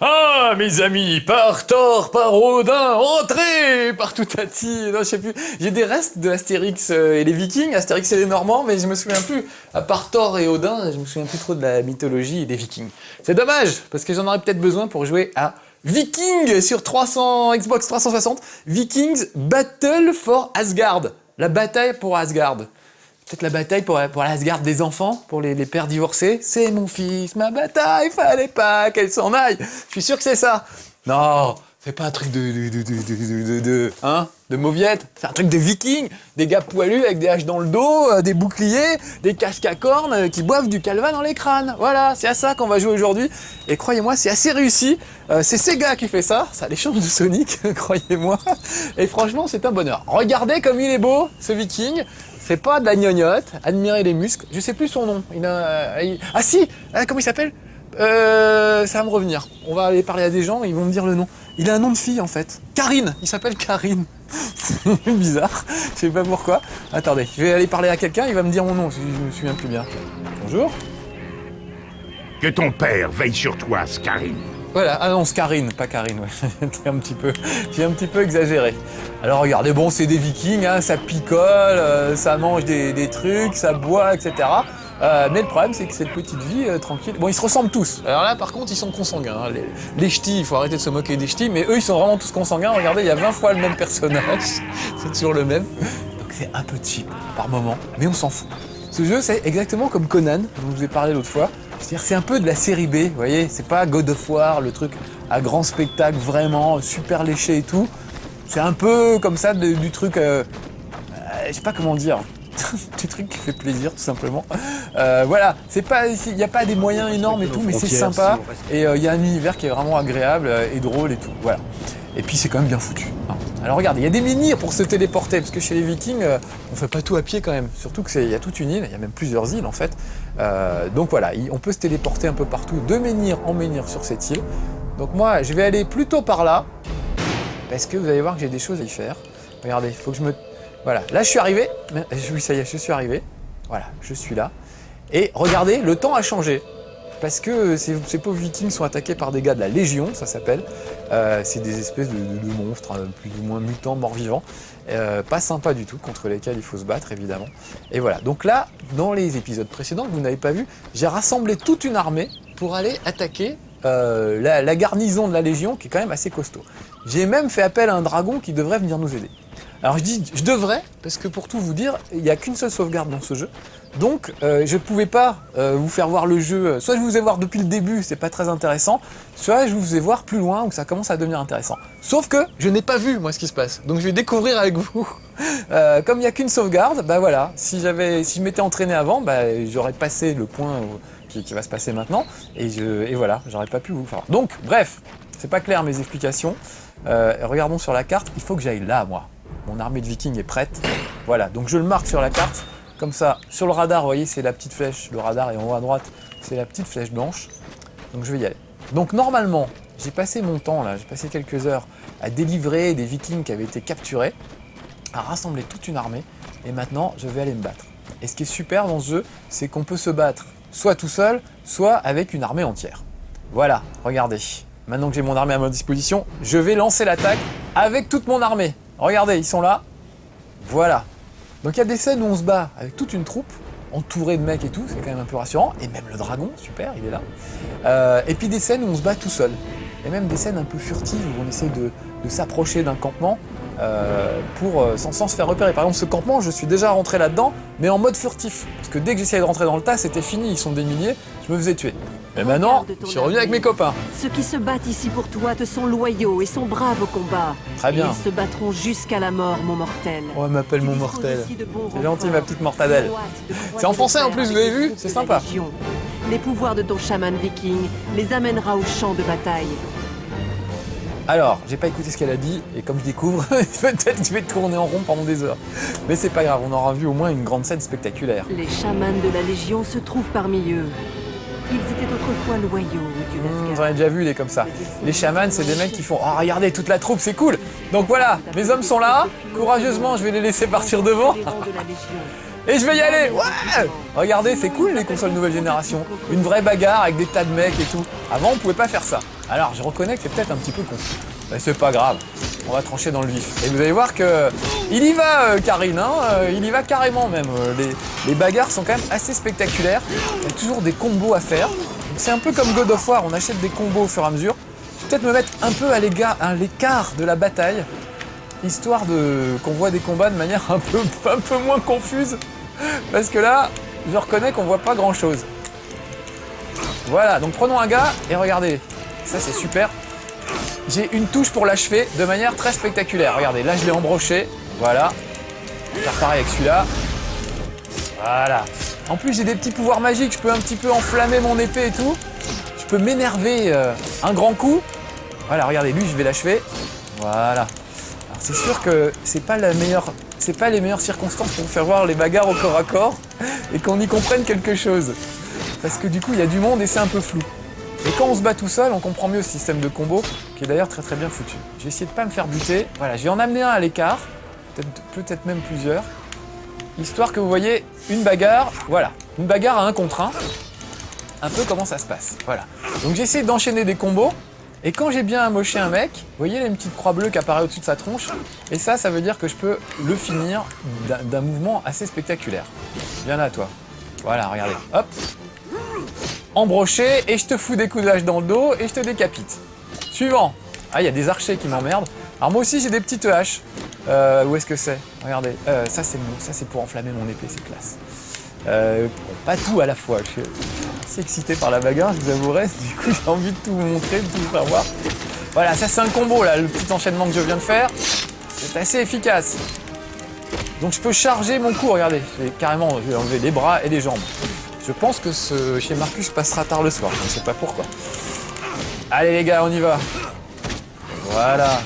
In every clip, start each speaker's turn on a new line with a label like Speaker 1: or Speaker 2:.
Speaker 1: Ah, mes amis, par Thor, par Odin, entrez, par Toutati, non, je sais plus. J'ai des restes de Astérix et les Vikings, Astérix et les Normands, mais je me souviens plus. À part Thor et Odin, je me souviens plus trop de la mythologie et des Vikings. C'est dommage, parce que j'en aurais peut-être besoin pour jouer à Vikings sur 300, Xbox 360. Vikings Battle for Asgard. La bataille pour Asgard. Peut-être la bataille pour l'Asgard des enfants, pour les pères divorcés. C'est mon fils, ma bataille, fallait pas qu'elle s'en aille. Je suis sûr que c'est ça. Non, c'est pas un truc de mauviette. C'est un truc de vikings, des gars poilus avec des haches dans le dos, des boucliers, des casques à cornes qui boivent du calva dans les crânes. Voilà, c'est à ça qu'on va jouer aujourd'hui. Et croyez-moi, c'est assez réussi. C'est Sega qui fait ça. Ça a les chances de Sonic, croyez-moi. Et franchement, c'est un bonheur. Regardez comme il est beau, ce viking. C'est pas de la gnognotte, admirez les muscles, je sais plus son nom, ah si, comment il s'appelle ça va me revenir, on va aller parler à des gens, ils vont me dire le nom. Il a un nom de fille en fait, Karine, il s'appelle Karine. C'est bizarre, je sais pas pourquoi. Attendez, je vais aller parler à quelqu'un, il va me dire mon nom, je me souviens plus bien. Bonjour.
Speaker 2: Que ton père veille sur toi, Scarine.
Speaker 1: Voilà, ah non, Scarine, pas Karine, ouais. J'ai un petit peu exagéré. Alors regardez, bon, c'est des vikings, hein, ça picole, ça mange des trucs, ça boit, etc. Mais le problème, c'est que cette petite vie tranquille... Bon, ils se ressemblent tous. Alors là, par contre, ils sont consanguins. Hein. Les ch'tis, il faut arrêter de se moquer des ch'tis, mais eux, ils sont vraiment tous consanguins. Regardez, il y a 20 fois le même personnage. C'est toujours le même. Donc c'est un peu cheap par moment, mais on s'en fout. Ce jeu, c'est exactement comme Conan, dont je vous ai parlé l'autre fois. C'est-à-dire c'est un peu de la série B, vous voyez, c'est pas God of War, le truc à grand spectacle, vraiment, super léché et tout. C'est un peu comme ça du truc, je sais pas comment dire, du truc qui fait plaisir tout simplement. Voilà, c'est pas, il n'y a pas des moyens énormes et tout, mais c'est sympa. Et il y a un univers qui est vraiment agréable et drôle et tout, voilà. Et puis c'est quand même bien foutu. Hein. Alors regardez, il y a des menhirs pour se téléporter, parce que chez les Vikings, on fait pas tout à pied quand même. Surtout qu'il y a toute une île, il y a même plusieurs îles en fait. Donc voilà, on peut se téléporter un peu partout, de menhir en menhir sur cette île. Donc moi, je vais aller plutôt par là, parce que vous allez voir que j'ai des choses à y faire. Regardez, il faut que je me... Voilà, là je suis arrivé. Oui, ça y est, je suis arrivé. Voilà, je suis là. Et regardez, le temps a changé. Parce que ces pauvres vikings sont attaqués par des gars de la Légion, ça s'appelle. C'est des espèces de monstres, hein, plus ou moins mutants, morts-vivants. Pas sympa du tout, contre lesquels il faut se battre, évidemment. Et voilà, donc là, dans les épisodes précédents que vous n'avez pas vu, j'ai rassemblé toute une armée pour aller attaquer la garnison de la Légion, qui est quand même assez costaud. J'ai même fait appel à un dragon qui devrait venir nous aider. Alors je dis je devrais, parce que pour tout vous dire, il n'y a qu'une seule sauvegarde dans ce jeu. Donc je ne pouvais pas vous faire voir le jeu, soit je vous ai voir depuis le début, c'est pas très intéressant, soit je vous ai voir plus loin où ça commence à devenir intéressant. Sauf que je n'ai pas vu moi ce qui se passe, donc je vais découvrir avec vous. Comme il n'y a qu'une sauvegarde, bah voilà, si je m'étais entraîné avant, bah, j'aurais passé le point qui va se passer maintenant, et voilà, j'aurais pas pu vous faire. Donc bref, c'est pas clair mes explications. Regardons sur la carte, il faut que j'aille là moi. Mon armée de vikings est prête. Voilà, donc je le marque sur la carte. Comme ça, sur le radar, vous voyez, c'est la petite flèche. Le radar est en haut à droite, c'est la petite flèche blanche. Donc je vais y aller. Donc normalement, j'ai passé mon temps là, j'ai passé quelques heures à délivrer des vikings qui avaient été capturés, à rassembler toute une armée. Et maintenant, je vais aller me battre. Et ce qui est super dans ce jeu, c'est qu'on peut se battre soit tout seul, soit avec une armée entière. Voilà, regardez. Maintenant que j'ai mon armée à ma disposition, je vais lancer l'attaque avec toute mon armée. Regardez, ils sont là. Voilà. Donc il y a des scènes où on se bat avec toute une troupe, entouré de mecs et tout, c'est quand même un peu rassurant. Et même le dragon, super, il est là. Et puis des scènes où on se bat tout seul. Et même des scènes un peu furtives où on essaie de s'approcher d'un campement sans se faire repérer. Par exemple, ce campement, je suis déjà rentré là-dedans, mais en mode furtif. Parce que dès que j'essayais de rentrer dans le tas, c'était fini, ils sont des milliers, je me faisais tuer. Mais maintenant, je suis revenu avec mes copains.
Speaker 3: Ceux qui se battent ici pour toi te sont loyaux et sont braves au combat.
Speaker 1: Très bien.
Speaker 3: Et ils se battront jusqu'à la mort, mon mortel.
Speaker 1: Oh, elle m'appelle mon mortel. C'est gentil, ma petite mortadelle. C'est en français en plus, vous l'avez vu? C'est sympa.
Speaker 3: Les pouvoirs de ton chaman viking les amènera au champ de bataille.
Speaker 1: Alors, j'ai pas écouté ce qu'elle a dit, et comme je découvre, peut-être que je vais tourner en rond pendant des heures. Mais c'est pas grave, on aura vu au moins une grande scène spectaculaire.
Speaker 3: Les chamans de la Légion se trouvent parmi eux. Ils étaient autrefois loyaux au dieu d'Asgard.
Speaker 1: J'en ai déjà vu des comme ça. Les chamans, c'est des mecs qui font « Oh, regardez, toute la troupe, c'est cool !» Donc voilà, mes hommes sont là, courageusement, je vais les laisser partir devant. Et je vais y aller. Ouais. Regardez, c'est cool les consoles nouvelle génération. Une vraie bagarre avec des tas de mecs et tout. Avant, on pouvait pas faire ça. Alors, je reconnais que c'est peut-être un petit peu confus. Mais c'est pas grave. On va trancher dans le vif. Et vous allez voir que il y va, Karine. Hein, il y va carrément même. Les bagarres sont quand même assez spectaculaires. Il y a toujours des combos à faire. C'est un peu comme God of War. On achète des combos au fur et à mesure. Je vais peut-être me mettre un peu à l'écart de la bataille, histoire qu'on voit des combats de manière un peu moins confuse. Parce que là, je reconnais qu'on voit pas grand-chose. Voilà, donc prenons un gars et regardez. Ça, c'est super. J'ai une touche pour l'achever de manière très spectaculaire. Regardez, là, je l'ai embroché. Voilà. Je vais faire pareil avec celui-là. Voilà. En plus, j'ai des petits pouvoirs magiques. Je peux un petit peu enflammer mon épée et tout. Je peux m'énerver un grand coup. Voilà, regardez, lui, je vais l'achever. Voilà. Alors, c'est sûr que c'est pas les meilleures circonstances pour faire voir les bagarres au corps à corps et qu'on y comprenne quelque chose. Parce que du coup, il y a du monde et c'est un peu flou. Et quand on se bat tout seul, on comprend mieux ce système de combo, qui est d'ailleurs très très bien foutu. Je vais essayer de pas me faire buter. Voilà, je vais en amener un à l'écart, peut-être même plusieurs, histoire que vous voyez une bagarre, voilà, une bagarre à 1 contre 1, un peu comment ça se passe. Voilà. Donc j'essaie d'enchaîner des combos, et quand j'ai bien amoché un mec, vous voyez une petite croix bleue qui apparaît au-dessus de sa tronche, et ça veut dire que je peux le finir d'un mouvement assez spectaculaire. Viens là, toi. Voilà, regardez. Hop. Embroché, et je te fous des coups de hache dans le dos, et je te décapite. Suivant. Ah, il y a des archers qui m'emmerdent. Alors moi aussi, j'ai des petites haches. Où est-ce que c'est? Regardez. Ça, c'est pour enflammer mon épée, c'est classe. Bon, pas tout à la fois. Je suis assez excité par la bagarre, je vous avouerai. Du coup, j'ai envie de tout vous montrer, de tout vous faire voir. Voilà, ça, c'est un combo, là, le petit enchaînement que je viens de faire. C'est assez efficace. Donc, je peux charger mon coup. Regardez, carrément, je vais enlever les bras et les jambes. Je pense que ce chez Marcus passera tard le soir, je ne sais pas pourquoi. Allez les gars, on y va. Voilà.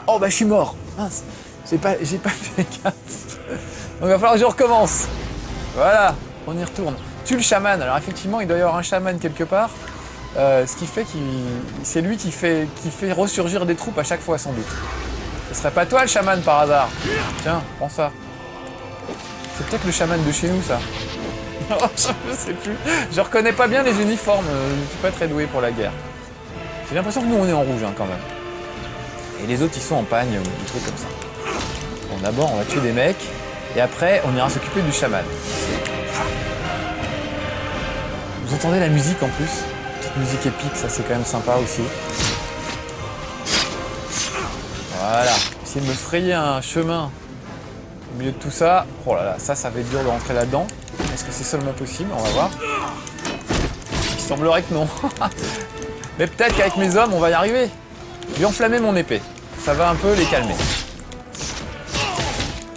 Speaker 1: Oh bah je suis mort. Mince, j'ai pas fait gaffe. Donc il va falloir que je recommence. Voilà, on y retourne. Tue le chaman. Alors effectivement, il doit y avoir un chaman quelque part. Ce qui fait que c'est lui qui fait ressurgir des troupes à chaque fois sans doute. Ce serait pas toi le chaman par hasard? Tiens, prends ça. C'est peut-être le chaman de chez nous ça. Je sais plus. Je reconnais pas bien les uniformes. Je ne suis pas très doué pour la guerre. J'ai l'impression que nous on est en rouge hein, quand même. Et les autres ils sont en pagne ou des trucs comme ça. Bon d'abord on va tuer des mecs. Et après on ira s'occuper du chaman. Vous entendez la musique en plus? Petite musique épique, ça c'est quand même sympa aussi. Voilà. Essayer de me frayer un chemin au milieu de tout ça. Oh là là, ça va être dur de rentrer là-dedans. Est-ce que c'est seulement possible? On va voir. Il semblerait que non. Mais peut-être qu'avec mes hommes, on va y arriver. Je vais enflammer mon épée. Ça va un peu les calmer.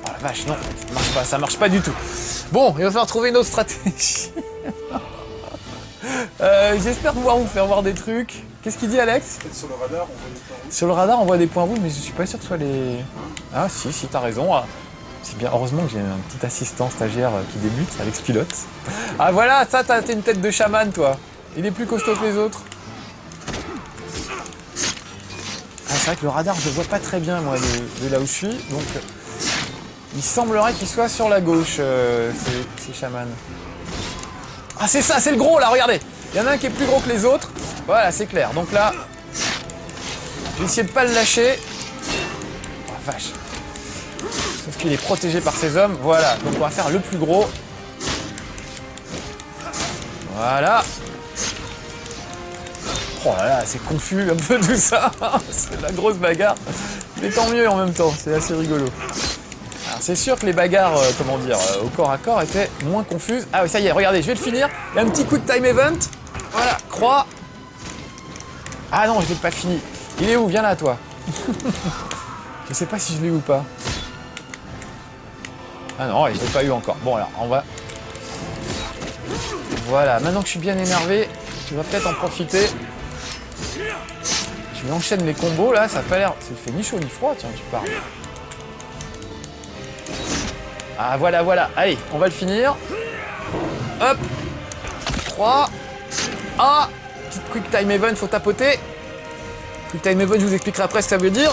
Speaker 1: Oh la vache, non, ça marche pas, ça marche pas du tout. Bon, il va falloir trouver une autre stratégie. J'espère pouvoir vous faire voir des trucs. Qu'est-ce qu'il dit, Alex?
Speaker 4: Sur le radar, on voit des points rouges.
Speaker 1: Sur le radar, on voit des points rouges, mais je suis pas sûr que ce soit les... Ah si, t'as raison. Ah. C'est bien, heureusement que j'ai un petit assistant stagiaire qui débute, Alex Pilote. Ah voilà, ça, t'as une tête de chaman, toi. Il est plus costaud que les autres. Ah, c'est vrai que le radar, je le vois pas très bien, moi, de là où je suis. Donc, il semblerait qu'il soit sur la gauche, ces chamans. Ah, c'est ça, c'est le gros, là, regardez. Il y en a un qui est plus gros que les autres. Voilà, c'est clair. Donc là, je vais essayer de pas le lâcher. Oh, la vache. Sauf qu'il est protégé par ses hommes. Voilà, donc on va faire le plus gros. Voilà. Oh là là, c'est confus un peu tout ça. C'est de la grosse bagarre. Mais tant mieux en même temps, c'est assez rigolo. Alors c'est sûr que les bagarres, comment dire, au corps à corps étaient moins confuses. Ah oui, ça y est, regardez, je vais le finir. Il y a un petit quick time event. Voilà, croix. Ah non, je l'ai pas fini. Il est où? Viens là, toi. Je sais pas si je l'ai ou pas. Ah non, il ne l'a pas eu encore. Bon alors, on va... Voilà, maintenant que je suis bien énervé, tu vas peut-être en profiter. Je lui enchaîne les combos, là, ça a pas l'air... Ça fait ni chaud ni froid, tiens, tu parles. Ah, voilà, voilà. Allez, on va le finir. Hop. 3. Ah. Petite quick time event, faut tapoter. Quick time event, je vous expliquerai après ce que ça veut dire.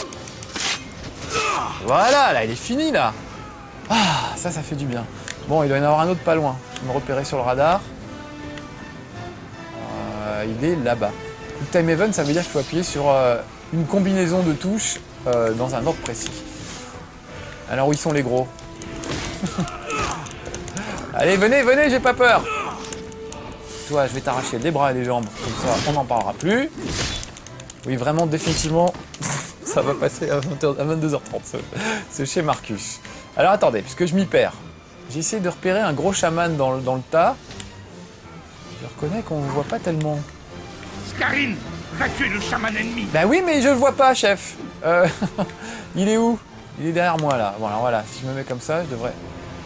Speaker 1: Voilà, là, il est fini, là. Ah, ça fait du bien. Bon, il doit y en avoir un autre pas loin. Je vais me repérer sur le radar. Il est là-bas. Quick Time Event, ça veut dire qu'il faut appuyer sur une combinaison de touches dans un ordre précis. Alors où ils sont les gros? Allez, venez, venez, j'ai pas peur. Toi, je vais t'arracher les bras et les jambes. Comme ça, on n'en parlera plus. Oui, vraiment, définitivement, ça va passer à 22h30, ce chez Marcus. Alors attendez, puisque je m'y perds. J'ai essayé de repérer un gros chaman dans le tas. Je reconnais qu'on ne voit pas tellement.
Speaker 2: Scarine, va tuer le chaman ennemi.
Speaker 1: Bah oui, mais je le vois pas, chef. Il est où? Il est derrière moi, là. Voilà, voilà. Si je me mets comme ça, je devrais...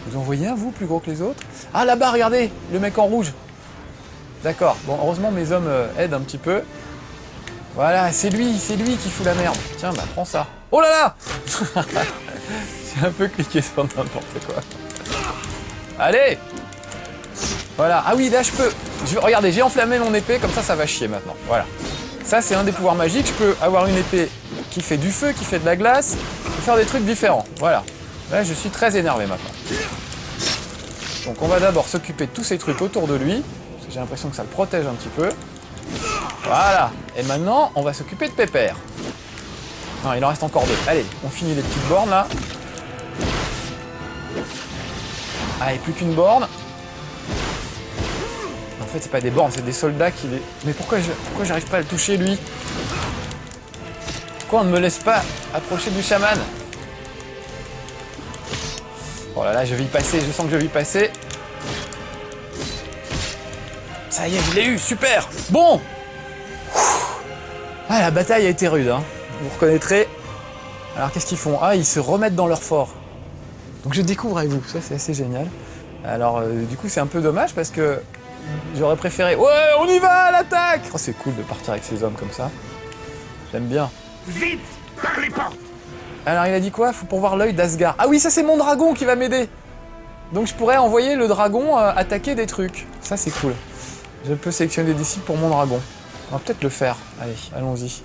Speaker 1: Vous en voyez un, vous, plus gros que les autres? Ah, là-bas, regardez, le mec en rouge. D'accord. Bon, heureusement, mes hommes aident un petit peu. Voilà, c'est lui qui fout la merde. Tiens, bah, prends ça. Oh là là. J'ai un peu cliqué sur n'importe quoi. Allez. Voilà. Ah oui, là, je peux... Regardez, j'ai enflammé mon épée, comme ça va chier maintenant. Voilà. Ça, c'est un des pouvoirs magiques. Je peux avoir une épée qui fait du feu, qui fait de la glace, et faire des trucs différents. Voilà. Là, je suis très énervé maintenant. Donc, on va d'abord s'occuper de tous ces trucs autour de lui. Parce que j'ai l'impression que ça le protège un petit peu. Voilà. Et maintenant, on va s'occuper de Pépère. Non, il en reste encore 2. Allez, on finit les petites bornes, là. Allez, plus qu'une borne. En fait, c'est pas des bornes, c'est des soldats qui les... Mais pourquoi j'arrive pas à le toucher, lui? Pourquoi on ne me laisse pas approcher du chaman? Oh là là, je vais y passer, je sens que je vais y passer. Ça y est, je l'ai eu, super. Bon. Ah, la bataille a été rude, hein. Vous reconnaîtrez. Alors, qu'est-ce qu'ils font? Ah, ils se remettent dans leur fort. Donc, je découvre avec vous, ça c'est assez génial. Alors, du coup, c'est un peu dommage parce que j'aurais préféré... Ouais, on y va, à l'attaque! Oh, c'est cool de partir avec ces hommes comme ça. J'aime bien.
Speaker 2: Vite, par les portes.
Speaker 1: Alors, il a dit quoi? Faut pourvoir l'œil d'Asgard. Ah oui, ça, c'est mon dragon qui va m'aider. Donc, je pourrais envoyer le dragon attaquer des trucs. Ça, c'est cool. Je peux sélectionner des disciples pour mon dragon. On va peut-être le faire. Allez, allons-y.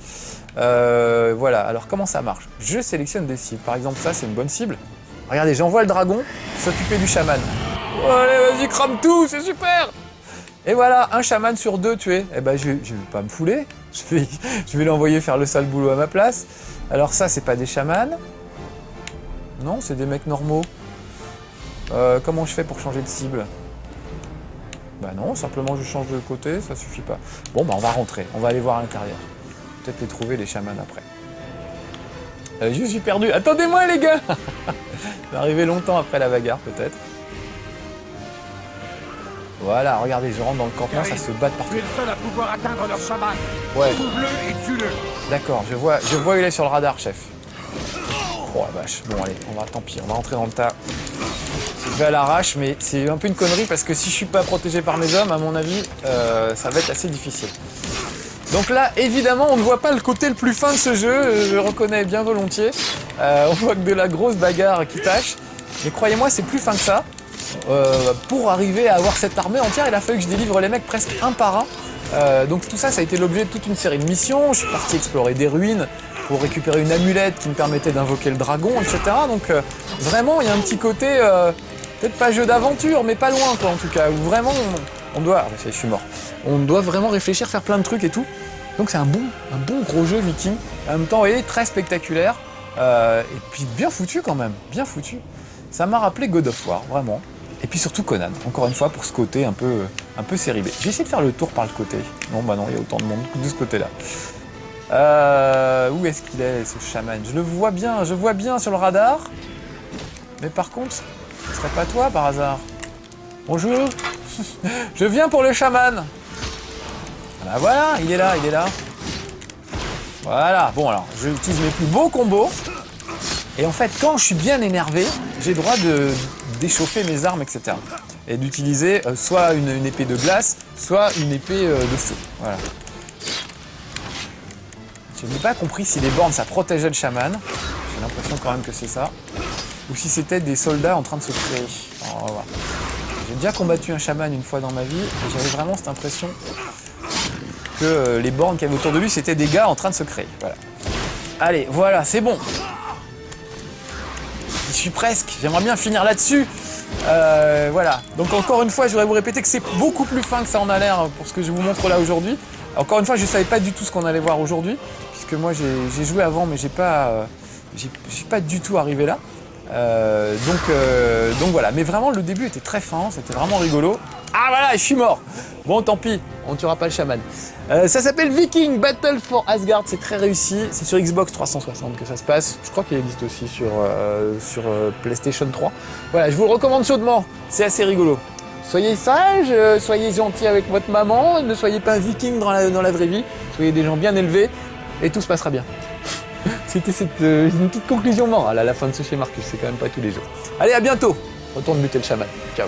Speaker 1: Voilà, alors comment ça marche? Je sélectionne des cibles. Par exemple, ça, c'est une bonne cible. Regardez, j'envoie le dragon s'occuper du chaman. Oh, allez, vas-y, crame tout, c'est super! Et voilà, un chaman sur 2 tué. Eh ben, je vais pas me fouler. Je vais l'envoyer faire le sale boulot à ma place. Alors ça, c'est pas des chamans. Non, c'est des mecs normaux. Comment je fais pour changer de cible? Bah non, simplement je change de côté, ça suffit pas. Bon, bah on va rentrer, on va aller voir à l'intérieur. Peut-être les trouver, les chamans, après. Je suis perdu. Attendez-moi, les gars. Ça va arriver longtemps après la bagarre, peut-être. Voilà, regardez, je rentre dans le campement, ça se bat de partout.
Speaker 2: Tu es le seul à pouvoir atteindre leur chaman.
Speaker 1: Ouais.
Speaker 2: Trouve-le et tue-le.
Speaker 1: D'accord, je vois où il est sur le radar, chef. Oh la vache. Bon, allez, tant pis, on va rentrer dans le tas. Je vais à l'arrache, mais c'est un peu une connerie parce que si je suis pas protégé par mes hommes, à mon avis, ça va être assez difficile. Donc là, évidemment, on ne voit pas le côté le plus fin de ce jeu, je le reconnais bien volontiers. On voit que de la grosse bagarre qui tâche. Mais croyez-moi, c'est plus fin que ça. Pour arriver à avoir cette armée entière, il a fallu que je délivre les mecs presque un par un. Donc tout ça, ça a été l'objet de toute une série de missions. Je suis parti explorer des ruines pour récupérer une amulette qui me permettait d'invoquer le dragon, etc. Donc vraiment, il y a un petit côté, peut-être pas jeu d'aventure, mais pas loin, quoi, en tout cas, où vraiment, on doit... Ah, je suis mort. On doit vraiment réfléchir, faire plein de trucs et tout. Donc c'est un bon gros jeu viking. En même temps, vous voyez, très spectaculaire. Et puis bien foutu quand même, bien foutu. Ça m'a rappelé God of War, vraiment. Et puis surtout Conan, encore une fois, pour ce côté un peu série B. J'ai essayé de faire le tour par le côté. Non, bah non, il y a autant de monde de ce côté-là. Où est-ce qu'il est, ce chaman? Je le vois bien, sur le radar. Mais par contre, ce serait pas toi par hasard? Bonjour. Je viens pour le chaman. Ah voilà, il est là. Voilà, bon alors, j'utilise mes plus beaux combos. Et en fait, quand je suis bien énervé, j'ai le droit d'échauffer mes armes, etc. Et d'utiliser soit une épée de glace, soit une épée de feu. Voilà. Je n'ai pas compris si les bornes, ça protégeait le chaman. J'ai l'impression quand même que c'est ça. Ou si c'était des soldats en train de se créer. Alors, on va voir. J'ai déjà combattu un chaman une fois dans ma vie, et j'avais vraiment cette impression que les bornes qu'il y avait autour de lui, c'était des gars en train de se créer. Voilà. Allez, voilà, c'est bon. J'y suis presque. J'aimerais bien finir là-dessus. Voilà, donc encore une fois, je voudrais vous répéter que c'est beaucoup plus fin que ça en a l'air pour ce que je vous montre là aujourd'hui. Encore une fois, je ne savais pas du tout ce qu'on allait voir aujourd'hui, puisque moi j'ai joué avant, mais j'ai pas du tout arrivé là. Donc voilà, mais vraiment le début était très fin, c'était vraiment rigolo. Ah voilà, je suis mort. Bon, tant pis, on tuera pas le chaman. Ça s'appelle Viking Battle for Asgard, c'est très réussi. C'est sur Xbox 360 que ça se passe. Je crois qu'il existe aussi sur PlayStation 3. Voilà, je vous le recommande chaudement, c'est assez rigolo. Soyez sages, soyez gentils avec votre maman, ne soyez pas viking dans la vraie vie, soyez des gens bien élevés et tout se passera bien. C'était une petite conclusion morale à la fin de ce chez Marcus, c'est quand même pas tous les jours. Allez, à bientôt. Retourne buter le chaman. Ciao.